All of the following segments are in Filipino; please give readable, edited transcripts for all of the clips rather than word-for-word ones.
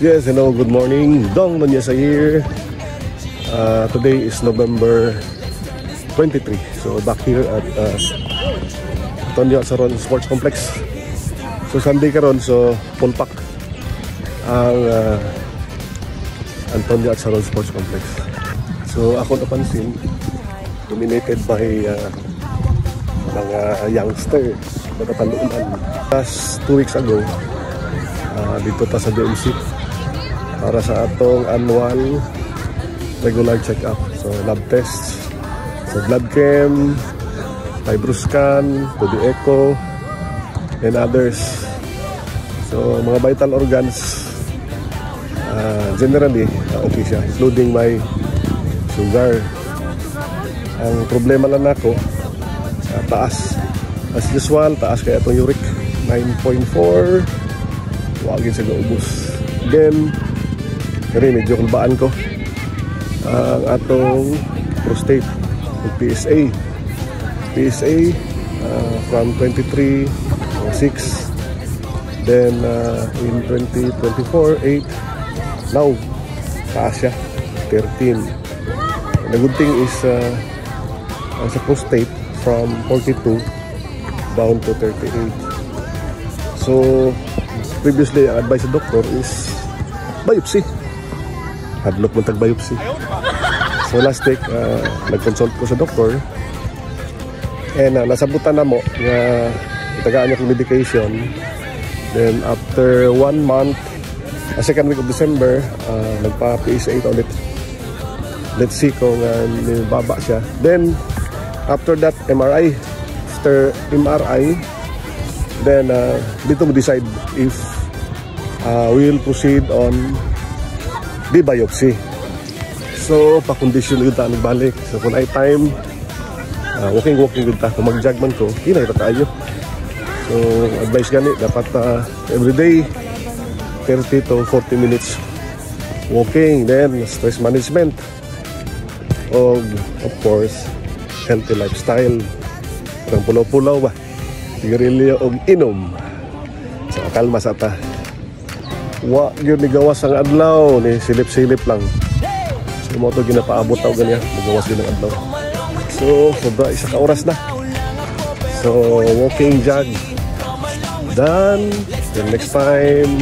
Yes, hello, good morning. Dong Nuneza here. Today is November 23. So back here at Antonio Azaron Sports Complex. So Sunday karon, so full pack ang Antonio Azaron Sports Complex. So ako napansin, dominated by mga youngster na katalunan. Last 2 weeks ago, dito ta sa DMC para sa atong annual regular check-up. So lab tests, so blood chem, fibroscan, 2D echo, and others. So mga vital organs, generally okay siya, including my sugar. Ang problema lang ako, taas. As usual, taas kaya itong uric, 9.4. Wagin sa gaubos. Then kaya medyo kulbaan ko ang atong prostate, PSA from 23.6, then in 2024 8, now taas siya 13. The good thing is sa prostate from 42 down to 38. So previously ang advice sa doktor is biopsy. Hadlok mo tag-biopsy. So last week, nag-consult ko sa doktor. And nasabutan na mo na itagaan niya kong medication. Then after 1 month, second week of December, nagpa-PSA ulit. Let's see kung nibaba siya. Then after that, MRI. After MRI, then dito mo decide if we will proceed on the biopsy. So pa-condition yun ta nagbalik. So kung ay time, walking yun ta. Kung mag-jog man ko, hinay ta tayo. So advice gani, dapat everyday 30 to 40 minutes walking. Then stress management, of course healthy lifestyle. Parang pulaw-pulaw ba, sigarilyo o inom. So kalma sa ta. Wa yun ni gawas ang adlaw, ni silip-silip lang. So mo to ginapaabot tao ganyan, magawas yun ang adlaw. So sobra isa ka oras na. So walking, jog done. Till next time,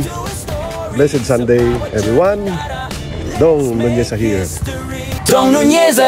blessed Sunday everyone. Dong Nuneza here. Dong Nuneza.